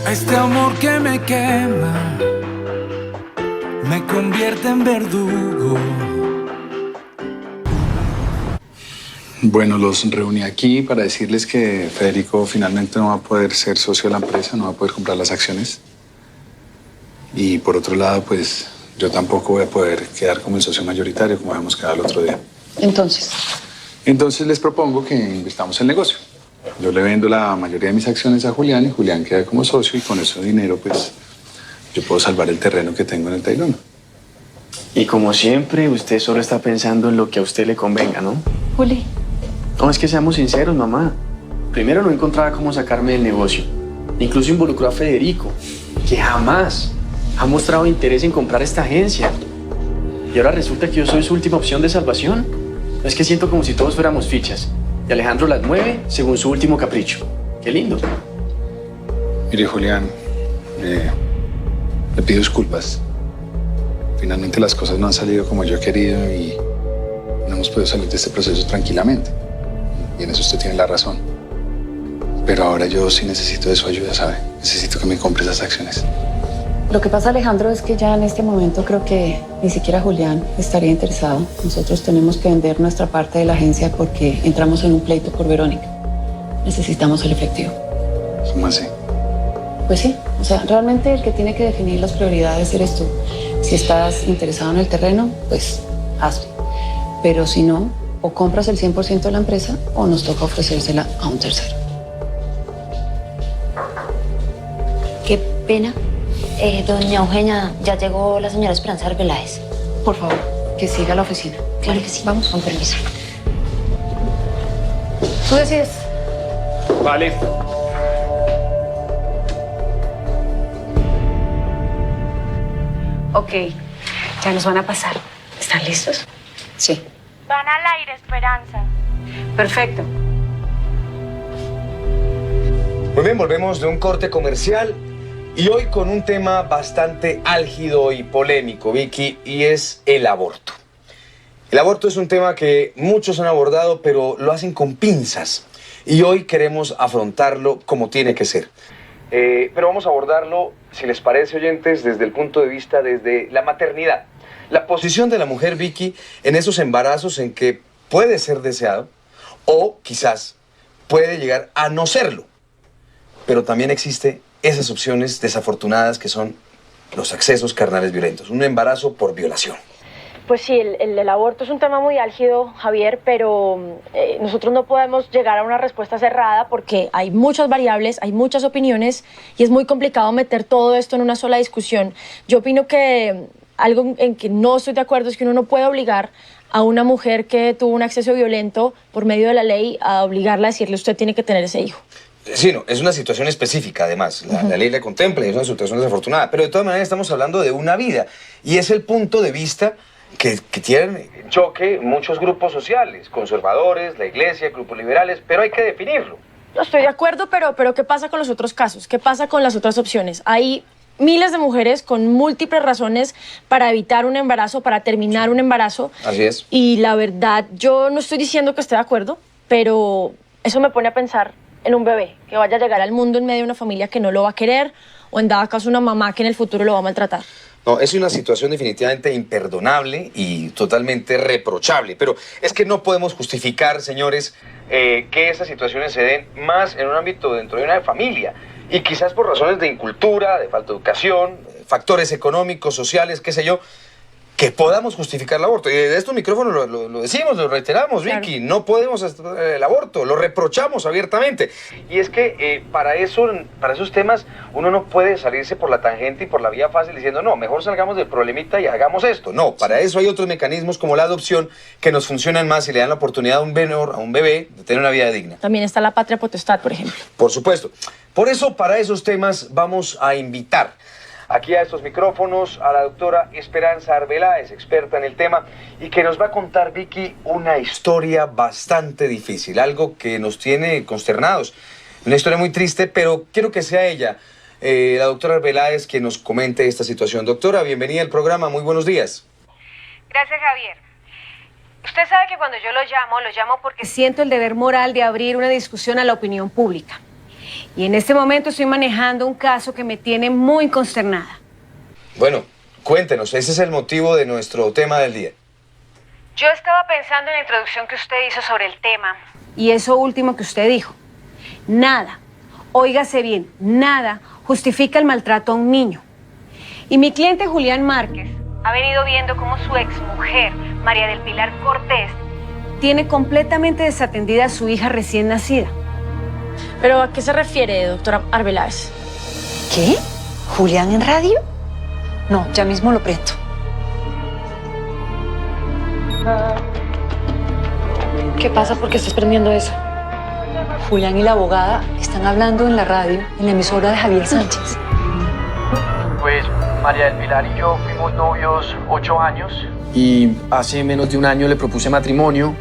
A este amor que me quema, me convierte en verdugo. Bueno, los reuní aquí para decirles que Federico finalmente no va a poder ser socio de la empresa, no va a poder comprar las acciones. Y por otro lado, pues yo tampoco voy a poder quedar como el socio mayoritario, como habíamos quedado el otro día. Entonces les propongo que invirtamos el negocio. Yo le vendo la mayoría de mis acciones a Julián y Julián queda como socio y con ese dinero, pues, yo puedo salvar el terreno que tengo en el Tayrona. Y como siempre, usted solo está pensando en lo que a usted le convenga, ¿no? Juli. No, es que seamos sinceros, mamá. Primero no encontraba cómo sacarme del negocio. Incluso involucró a Federico, que jamás ha mostrado interés en comprar esta agencia. Y ahora resulta que yo soy su última opción de salvación. Es que siento como si todos fuéramos fichas. Y Alejandro las mueve según su último capricho. Qué lindo. Mire, Julián, le pido disculpas. Finalmente las cosas no han salido como yo he querido y no hemos podido salir de este proceso tranquilamente. Y en eso usted tiene la razón. Pero ahora yo sí necesito de su ayuda, ¿sabe? Necesito que me compre esas acciones. Lo que pasa, Alejandro, es que ya en este momento creo que ni siquiera Julián estaría interesado. Nosotros tenemos que vender nuestra parte de la agencia porque entramos en un pleito por Verónica. Necesitamos el efectivo. ¿Cómo así? Pues sí, o sea, realmente el que tiene que definir las prioridades eres tú. Si estás interesado en el terreno, pues hazlo. Pero si no, o compras el 100% de la empresa o nos toca ofrecérsela a un tercero. Qué pena. Doña Eugenia, ya llegó la señora Esperanza Arbeláez. Por favor, que siga a la oficina. Claro que sí. Vamos. Con permiso. Tú decides. Vale. Ok, ya nos van a pasar. ¿Están listos? Sí. Van al aire, Esperanza. Perfecto. Muy bien, volvemos de un corte comercial y hoy con un tema bastante álgido y polémico, Vicky, y es el aborto. El aborto es un tema que muchos han abordado, pero lo hacen con pinzas. Y hoy queremos afrontarlo como tiene que ser. Pero vamos a abordarlo, si les parece, oyentes, desde el punto de vista desde la maternidad. La posición de la mujer, Vicky, en esos embarazos en que puede ser deseado o quizás puede llegar a no serlo. Pero también existe esas opciones desafortunadas que son los accesos carnales violentos, un embarazo por violación. Pues sí, el aborto es un tema muy álgido, Javier, pero nosotros no podemos llegar a una respuesta cerrada porque hay muchas variables, hay muchas opiniones y es muy complicado meter todo esto en una sola discusión. Yo opino que algo en que no estoy de acuerdo es que uno no puede obligar a una mujer que tuvo un acceso violento por medio de la ley a obligarla a decirle usted tiene que tener ese hijo. Sí, no, es una situación específica, además. La ley la contempla y es una situación desafortunada. Pero de todas maneras estamos hablando de una vida. Y es el punto de vista que tienen en choque muchos grupos sociales, conservadores, la iglesia, grupos liberales, pero hay que definirlo. No estoy de acuerdo, pero ¿qué pasa con los otros casos? ¿Qué pasa con las otras opciones? Hay miles de mujeres con múltiples razones para evitar un embarazo, para terminar un embarazo. Así es. Y la verdad, yo no estoy diciendo que esté de acuerdo, pero eso me pone a pensar en un bebé que vaya a llegar al mundo en medio de una familia que no lo va a querer o en dado caso una mamá que en el futuro lo va a maltratar. No, es una situación definitivamente imperdonable y totalmente reprochable. Pero es que no podemos justificar, señores, que esas situaciones se den más en un ámbito dentro de una familia. Y quizás por razones de incultura, de falta de educación, factores económicos, sociales, qué sé yo, que podamos justificar el aborto. Y de estos micrófonos lo decimos, lo reiteramos, Claro. Vicky, no podemos aceptar el aborto, lo reprochamos abiertamente. Y es que para esos temas uno no puede salirse por la tangente y por la vía fácil diciendo, no, mejor salgamos del problemita y hagamos esto. No, para eso hay otros mecanismos como la adopción que nos funcionan más y le dan la oportunidad a un bebé de tener una vida digna. También está la patria potestad, por ejemplo. Por supuesto. Por eso, para esos temas vamos a invitar aquí a estos micrófonos a la doctora Esperanza Arbeláez, experta en el tema, y que nos va a contar, Vicky, una historia bastante difícil, algo que nos tiene consternados. Una historia muy triste, pero quiero que sea ella, la doctora Arbeláez, quien nos comente esta situación. Doctora, bienvenida al programa, muy buenos días. Gracias, Javier. Usted sabe que cuando yo lo llamo porque siento el deber moral de abrir una discusión a la opinión pública. Y en este momento estoy manejando un caso que me tiene muy consternada. Bueno, cuéntenos, ese es el motivo de nuestro tema del día. Yo estaba pensando en la introducción que usted hizo sobre el tema. Y eso último que usted dijo. Nada, óigase bien, nada justifica el maltrato a un niño. Y mi cliente Julián Márquez ha venido viendo cómo su exmujer, María del Pilar Cortés, tiene completamente desatendida a su hija recién nacida. ¿Pero a qué se refiere, doctora Arbeláez? ¿Qué? ¿Julián en radio? No, ya mismo lo prendo. ¿Qué pasa? ¿Por qué estás prendiendo eso? Julián y la abogada están hablando en la radio, en la emisora de Javier Sánchez. Pues María del Pilar y yo fuimos novios 8 años. Y hace menos de un año le propuse matrimonio,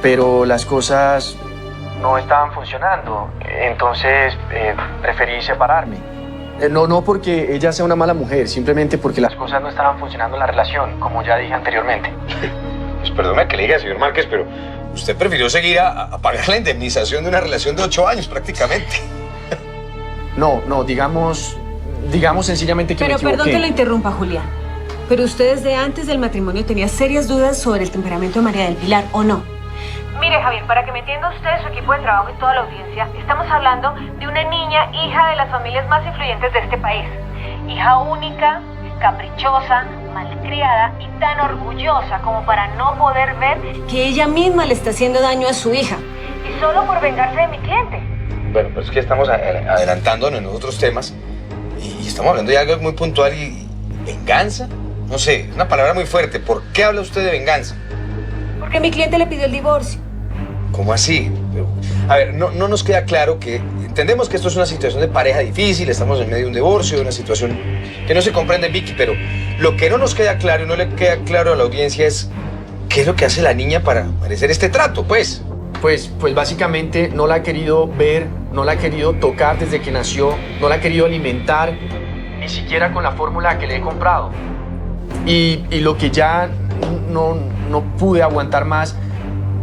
pero las cosas no estaban funcionando. Entonces preferí separarme. No porque ella sea una mala mujer, simplemente porque las cosas no estaban funcionando en la relación, como ya dije anteriormente. Pues perdone que le diga, señor Márquez, pero usted prefirió seguir a pagar la indemnización de una relación de 8 años prácticamente. No, digamos sencillamente que me Pero equivoqué. perdón que lo interrumpa, Julián. Pero usted desde antes del matrimonio tenía serias dudas sobre el temperamento de María del Pilar, ¿o no? Mire, Javier, para que me entienda usted, su equipo de trabajo y toda la audiencia, estamos hablando de una niña, hija de las familias más influyentes de este país. Hija única, caprichosa, malcriada y tan orgullosa como para no poder ver que ella misma le está haciendo daño a su hija. Y solo por vengarse de mi cliente. Bueno, pero es que estamos adelantándonos en otros temas y estamos hablando de algo muy puntual y venganza. No sé, es una palabra muy fuerte. ¿Por qué habla usted de venganza? Porque mi cliente le pidió el divorcio. ¿Cómo así? A ver, no nos queda claro que... Entendemos que esto es una situación de pareja difícil, estamos en medio de un divorcio, de una situación que no se comprende, Vicky, pero lo que no nos queda claro y no le queda claro a la audiencia es qué es lo que hace la niña para merecer este trato, pues. Pues básicamente no la ha querido ver, no la ha querido tocar desde que nació, no la ha querido alimentar, ni siquiera con la fórmula que le he comprado. Y lo que ya no pude aguantar más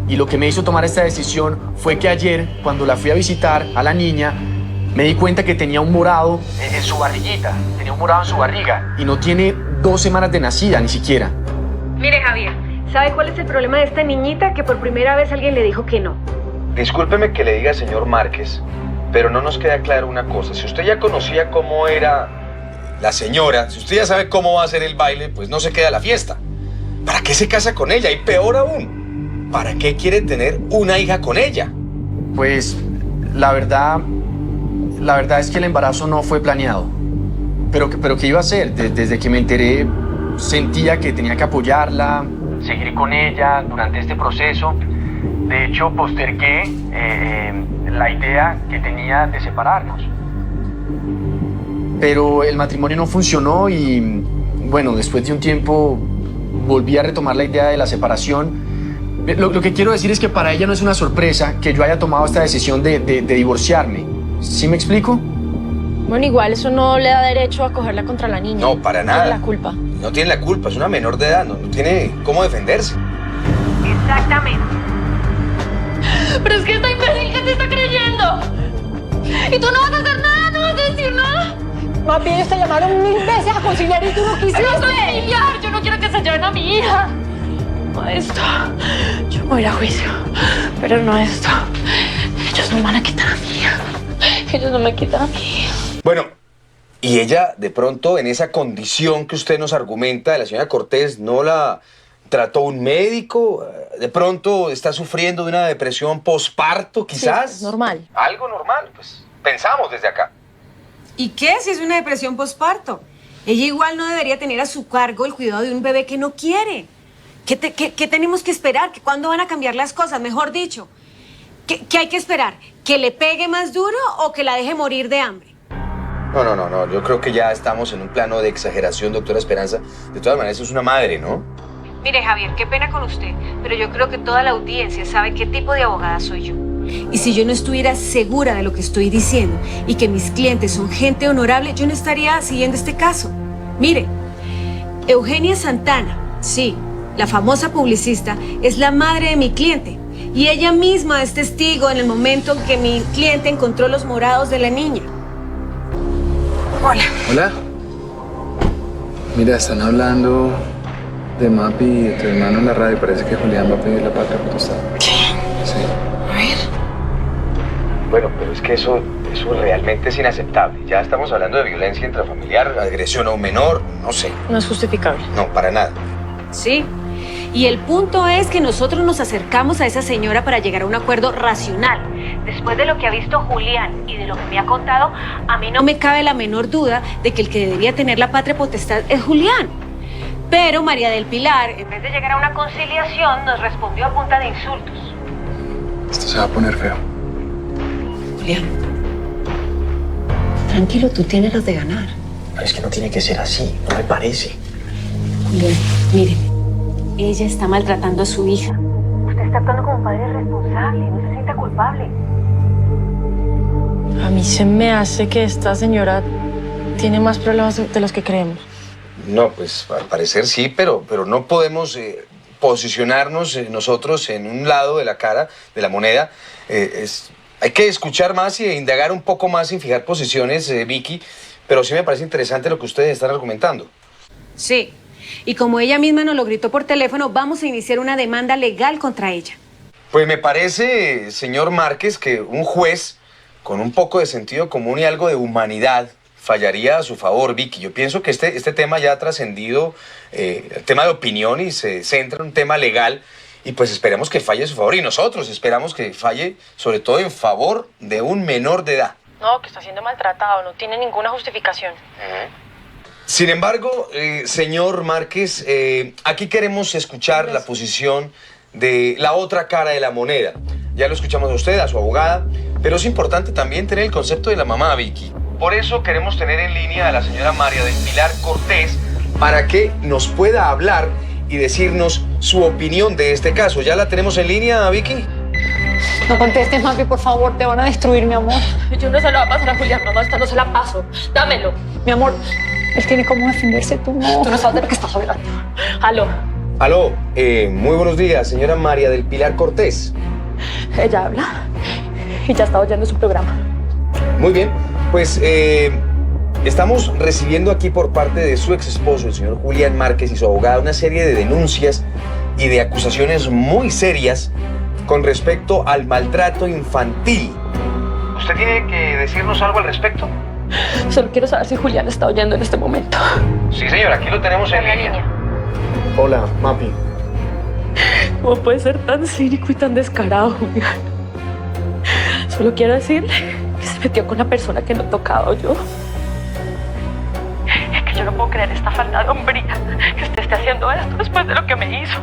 y lo que me hizo tomar esta decisión fue que ayer, cuando la fui a visitar a la niña, me di cuenta que tenía un morado en su barriguita, tenía un morado en su barriga y no tiene 2 semanas de nacida ni siquiera. Mire, Javier, ¿sabe cuál es el problema de esta niñita? Que por primera vez alguien le dijo que no. Discúlpeme que le diga, señor Márquez, pero no nos queda claro una cosa. Si usted ya conocía cómo era la señora, si usted ya sabe cómo va a ser el baile, pues no se queda a la fiesta. ¿Para qué se casa con ella? Y peor aún, ¿para qué quiere tener una hija con ella? Pues la verdad es que el embarazo no fue planeado. Pero ¿qué iba a hacer? Desde que me enteré, sentía que tenía que apoyarla, seguir con ella durante este proceso. De hecho, postergué la idea que tenía de separarnos. Pero el matrimonio no funcionó y, bueno, después de un tiempo volví a retomar la idea de la separación. Lo que quiero decir es que para ella no es una sorpresa que yo haya tomado esta decisión de divorciarme. ¿Sí me explico? Bueno, igual eso no le da derecho a cogerla contra la niña. No, para nada. No tiene la culpa. No tiene la culpa, es una menor de edad, no tiene cómo defenderse. Exactamente. Pero es que esta imbécil que te está creyendo. Y tú no vas a hacer nada, no vas a decir nada. Más bien ellos te llamaron 1000 veces a conciliar y tú no quisiste. ¡No conciliar! Yo no quiero que se lleven a mi hija. No esto. Yo me voy a ir a juicio. Pero no esto. Ellos no me van a quitar a mi hija. Ellos no me quitan a mi hija. Bueno, y ella de pronto en esa condición que usted nos argumenta de la señora Cortés, ¿no la trató un médico? ¿De pronto está sufriendo de una depresión posparto quizás? Sí, es normal. Algo normal, pues pensamos desde acá. ¿Y qué si es una depresión posparto? Ella igual no debería tener a su cargo el cuidado de un bebé que no quiere. ¿Qué tenemos que esperar? ¿Cuándo van a cambiar las cosas? Mejor dicho, ¿qué hay que esperar? ¿Que le pegue más duro o que la deje morir de hambre? No, yo creo que ya estamos en un plano de exageración, doctora Esperanza. De todas maneras, eso es una madre, ¿no? Mire, Javier, qué pena con usted, pero yo creo que toda la audiencia sabe qué tipo de abogada soy yo. Y si yo no estuviera segura de lo que estoy diciendo y que mis clientes son gente honorable, yo no estaría siguiendo este caso. Mire, Eugenia Santana, sí, la famosa publicista, es la madre de mi cliente. Y ella misma es testigo en el momento en que mi cliente encontró los morados de la niña. Hola. Hola. Mira, están hablando de Mapi y de tu hermano en la radio. Parece que Julián va a pedir la patria potestad. ¿Qué? Sí. A ver. Bueno, pero es que eso realmente es inaceptable. Ya estamos hablando de violencia intrafamiliar, agresión a un menor, no sé. No es justificable. No, para nada. Sí. Y el punto es que nosotros nos acercamos a esa señora para llegar a un acuerdo racional. Después de lo que ha visto Julián y de lo que me ha contado, a mí no me cabe la menor duda de que el que debería tener la patria potestad es Julián. Pero María del Pilar, en vez de llegar a una conciliación, nos respondió a punta de insultos. Esto se va a poner feo. Julián, tranquilo, tú tienes las de ganar. Pero es que no tiene que ser así, no me parece. Julián, mire, ella está maltratando a su hija. Usted está actuando como padre responsable, no se sienta culpable. A mí se me hace que esta señora tiene más problemas de los que creemos. No, pues al parecer sí, pero no podemos posicionarnos nosotros en un lado de la cara de la moneda. Hay que escuchar más y indagar un poco más y fijar posiciones, Vicky, pero sí me parece interesante lo que ustedes están argumentando. Sí, y como ella misma nos lo gritó por teléfono, vamos a iniciar una demanda legal contra ella. Pues me parece, señor Márquez, que un juez con un poco de sentido común y algo de humanidad fallaría a su favor, Vicky. Yo pienso que este tema ya ha trascendido el tema de opinión y se centra en un tema legal y pues esperemos que falle a su favor y nosotros esperamos que falle sobre todo en favor de un menor de edad. No, que está siendo maltratado, no tiene ninguna justificación. Sin embargo, señor Márquez, aquí queremos escuchar la posición de la otra cara de la moneda. Ya lo escuchamos a usted, a su abogada, pero es importante también tener el concepto de la mamá, Vicky. Por eso queremos tener en línea a la señora María del Pilar Cortés para que nos pueda hablar y decirnos su opinión de este caso. ¿Ya la tenemos en línea, Vicky? No contestes, Mapi, por favor, te van a destruir, mi amor. Yo no se lo va a pasar a Julián, mamá, esta no se la paso. Dámelo. Mi amor, él tiene cómo defenderse, tú no. Tú no sabes de lo que estás hablando. Aló. Aló, muy buenos días, señora María del Pilar Cortés. Ella habla y ya está oyendo su programa. Muy bien, pues estamos recibiendo aquí por parte de su ex esposo, el señor Julián Márquez, y su abogada, una serie de denuncias y de acusaciones muy serias con respecto al maltrato infantil. ¿Usted tiene que decirnos algo al respecto? Solo quiero saber si Julián está oyendo en este momento. Sí, señora, aquí lo tenemos en línea. Hola, Mapi. ¿Cómo puede ser tan cínico y tan descarado, Julián? Solo quiero decirle que se metió con la persona que no he tocado yo. Es que yo no puedo creer esta falta de hombría que usted esté haciendo esto después de lo que me hizo.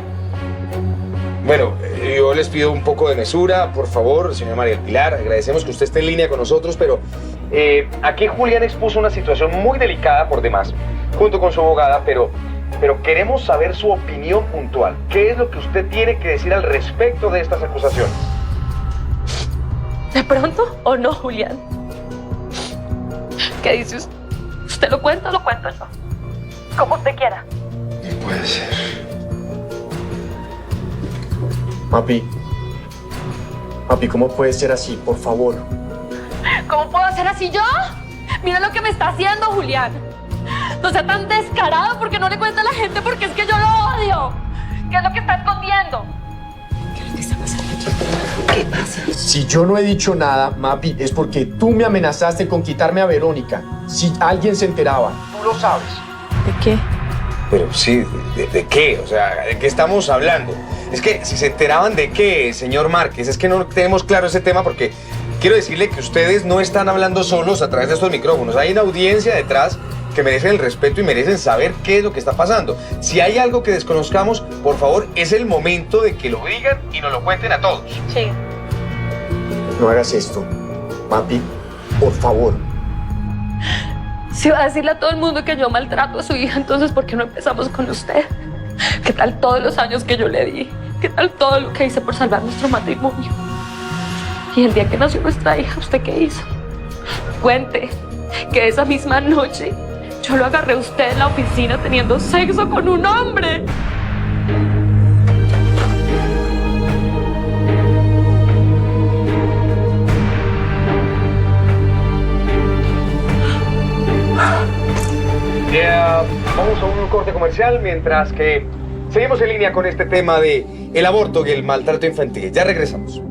Bueno, yo les pido un poco de mesura, por favor, señora María del Pilar. Agradecemos que usted esté en línea con nosotros, pero aquí Julián expuso una situación muy delicada por demás, junto con su abogada, pero queremos saber su opinión puntual. ¿Qué es lo que usted tiene que decir al respecto de estas acusaciones? ¿De pronto o no, Julián? ¿Qué dice usted? ¿Usted lo cuenta o lo cuento yo? Como usted quiera. No puede ser. Mapi, ¿cómo puede ser así? Por favor. ¿Cómo puedo hacer así yo? Mira lo que me está haciendo, Julián. No sea tan descarado porque no le cuenta a la gente porque es que yo lo odio. ¿Qué es lo que está escondiendo? ¿Qué es lo que está pasando aquí? ¿Qué pasa? Si yo no he dicho nada, Mapi, es porque tú me amenazaste con quitarme a Verónica. Si alguien se enteraba, tú lo sabes. ¿De qué? Pero sí, ¿de qué? O sea, ¿de qué estamos hablando? Es que si se enteraban de qué, señor Márquez, es que no tenemos claro ese tema porque quiero decirle que ustedes no están hablando solos a través de estos micrófonos. Hay una audiencia detrás que merecen el respeto y merecen saber qué es lo que está pasando. Si hay algo que desconozcamos, por favor, es el momento de que lo digan y nos lo cuenten a todos. Sí. No hagas esto. Mapi, por favor. Si va a decirle a todo el mundo que yo maltrato a su hija, entonces ¿por qué no empezamos con usted? ¿Qué tal todos los años que yo le di? ¿Qué tal todo lo que hice por salvar nuestro matrimonio? Y el día que nació nuestra hija, ¿usted qué hizo? Cuente que esa misma noche yo lo agarré a usted en la oficina teniendo sexo con un hombre. Vamos a un corte comercial mientras que seguimos en línea con este tema de el aborto y el maltrato infantil. Ya regresamos.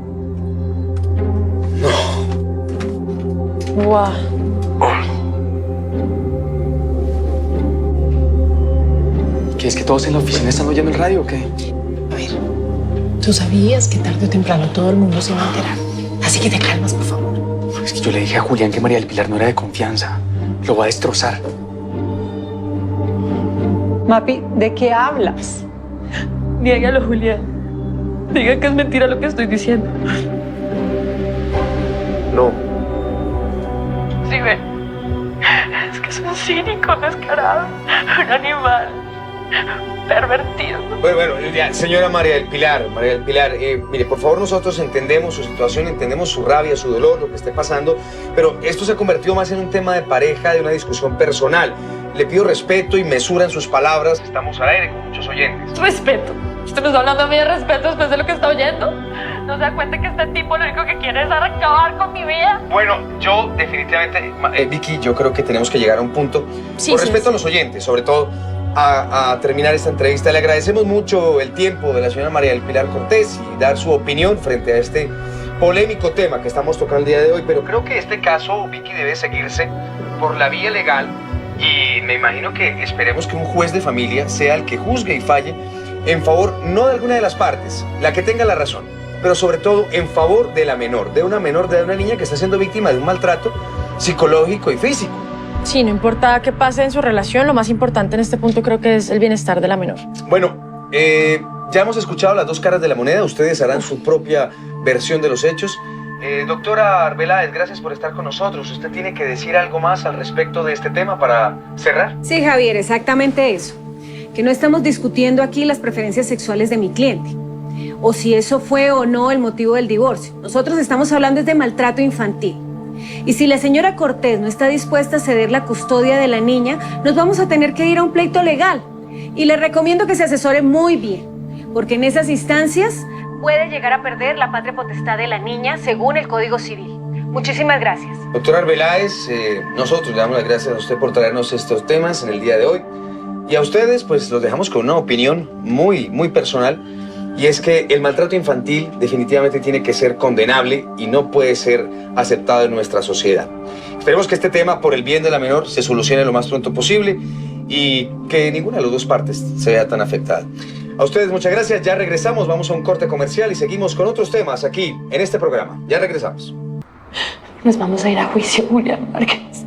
Guau. ¿Qué es que todos en la oficina están oyendo el radio o qué? A ver, tú sabías que tarde o temprano todo el mundo se va a enterar. Así que te calmas, por favor. Es que yo le dije a Julián que María del Pilar no era de confianza. Lo va a destrozar. Mapi, ¿de qué hablas? Niégalo, Julián. Diga que es mentira lo que estoy diciendo. No. Sí, ve. Es que es un cínico, descarado, un animal, pervertido. Bueno, ya, señora María del Pilar, mire, por favor, nosotros entendemos su situación, entendemos su rabia, su dolor, lo que esté pasando, pero esto se ha convertido más en un tema de pareja, de una discusión personal. Le pido respeto y mesura en sus palabras. Estamos al aire con muchos oyentes. Respeto. ¿Usted me está hablando a mí de respeto después de lo que está oyendo? ¿No se da cuenta que este tipo lo único que quiere es acabar con mi vida? Bueno, yo definitivamente, Vicky, yo creo que tenemos que llegar a un punto, Sí, por sí, respeto a los oyentes, sobre todo, a terminar esta entrevista. Le agradecemos mucho el tiempo de la señora María del Pilar Cortés y dar su opinión frente a este polémico tema que estamos tocando el día de hoy, pero creo que este caso, Vicky, debe seguirse por la vía legal y me imagino que esperemos que un juez de familia sea el que juzgue y falle en favor no de alguna de las partes, la que tenga la razón, pero sobre todo en favor de la menor, de una niña que está siendo víctima de un maltrato psicológico y físico. Sí, no importa qué pase en su relación, lo más importante en este punto creo que es el bienestar de la menor. Bueno, ya hemos escuchado las dos caras de la moneda, ustedes harán su propia versión de los hechos. Doctora Arbeláez, gracias por estar con nosotros. ¿Usted tiene que decir algo más al respecto de este tema para cerrar? Sí, Javier, exactamente eso. Que no estamos discutiendo aquí las preferencias sexuales de mi cliente, o si eso fue o no el motivo del divorcio. Nosotros estamos hablando de maltrato infantil. Y si la señora Cortés no está dispuesta a ceder la custodia de la niña, nos vamos a tener que ir a un pleito legal. Y le recomiendo que se asesore muy bien, porque en esas instancias puede llegar a perder la patria potestad de la niña según el Código Civil. Muchísimas gracias. Doctora Arbeláez, nosotros le damos las gracias a usted por traernos estos temas en el día de hoy. Y a ustedes, pues, los dejamos con una opinión muy personal, y es que el maltrato infantil definitivamente tiene que ser condenable y no puede ser aceptado en nuestra sociedad. Esperemos que este tema, por el bien de la menor, se solucione lo más pronto posible y que ninguna de las dos partes se vea tan afectada. A ustedes muchas gracias, ya regresamos, vamos a un corte comercial y seguimos con otros temas aquí en este programa. Ya regresamos. Nos vamos a ir a juicio, Julián Márquez.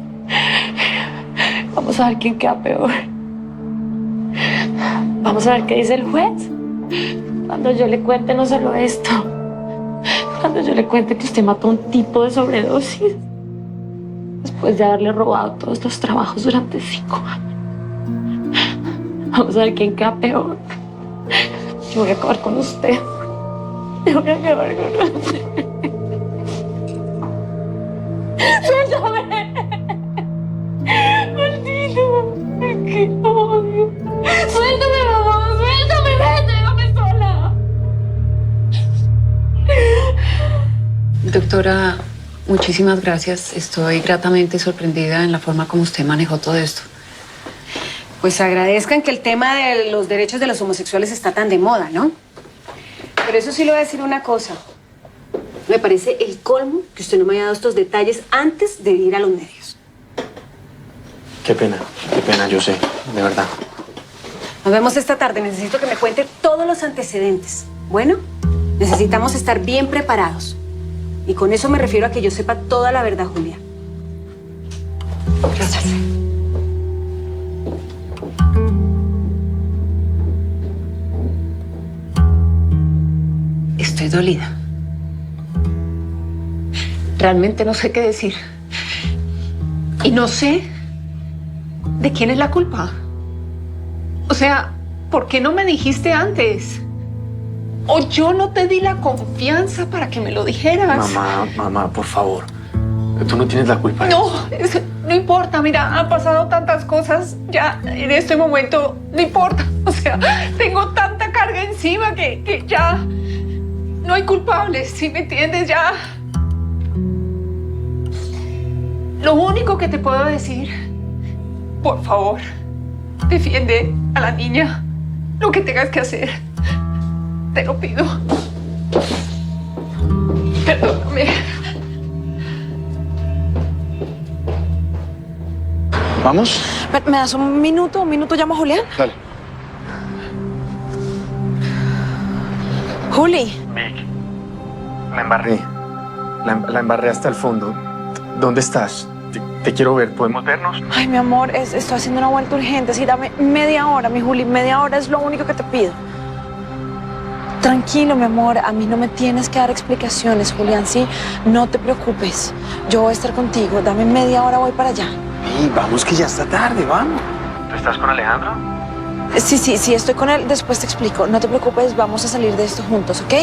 Vamos a ver quién queda peor. Vamos a ver qué dice el juez. Cuando yo le cuente no solo esto, cuando yo le cuente que usted mató a un tipo de sobredosis después de haberle robado todos los trabajos durante 5 años. Vamos a ver quién queda peor. Yo voy a acabar con usted. Yo voy a acabar con usted. ¡Suéltame! ¡Maldito! ¡Qué odio! ¡Suéltame, mamá! ¡Suéltame! ¡Vete! ¡Déjame sola! Doctora, muchísimas gracias. Estoy gratamente sorprendida en la forma como usted manejó todo esto. Pues agradezcan que el tema de los derechos de los homosexuales está tan de moda, ¿no? Pero eso sí le voy a decir una cosa. Me parece el colmo que usted no me haya dado estos detalles antes de ir a los medios. Qué pena, yo sé, de verdad. Nos vemos esta tarde. Necesito que me cuente todos los antecedentes. Bueno, necesitamos estar bien preparados. Y con eso me refiero a que yo sepa toda la verdad, Julia. Gracias. Estoy dolida. Realmente no sé qué decir. Y no sé de quién es la culpa. O sea, ¿por qué no me dijiste antes? ¿O yo no te di la confianza para que me lo dijeras? Mamá, por favor. Tú no tienes la culpa. No, no importa. Mira, han pasado tantas cosas. Ya en este momento no importa. O sea, tengo tanta carga encima que ya no hay culpables. ¿Sí me entiendes? Ya. Lo único que te puedo decir, por favor, Defiende a la niña. Lo que tengas que hacer. Te lo pido. Perdóname. ¿Vamos? ¿Me das un minuto? ¿Un minuto llamo a Julián? Dale. Juli. Vic, la embarré. La embarré hasta el fondo. ¿Dónde estás? Te quiero ver. ¿Podemos vernos? Ay, mi amor, estoy haciendo una vuelta urgente. Sí, dame media hora, mi Juli. Media hora es lo único que te pido. Tranquilo, mi amor. A mí no me tienes que dar explicaciones, Julián. Sí, no te preocupes. Yo voy a estar contigo. Dame media hora, voy para allá. Sí, vamos que ya está tarde, vamos. ¿Tú estás con Alejandro? Sí, estoy con él. Después te explico. No te preocupes, vamos a salir de esto juntos, ¿ok?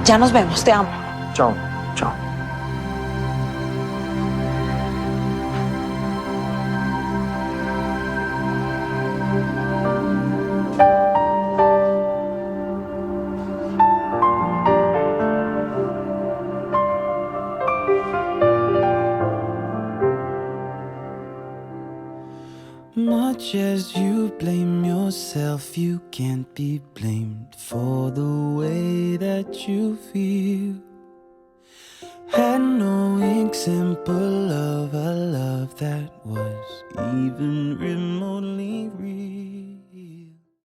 Ya nos vemos. Te amo. Chao, chao. Much as you blame yourself, you can't be blamed for the way that you feel. Had no example of a love that was even remembered.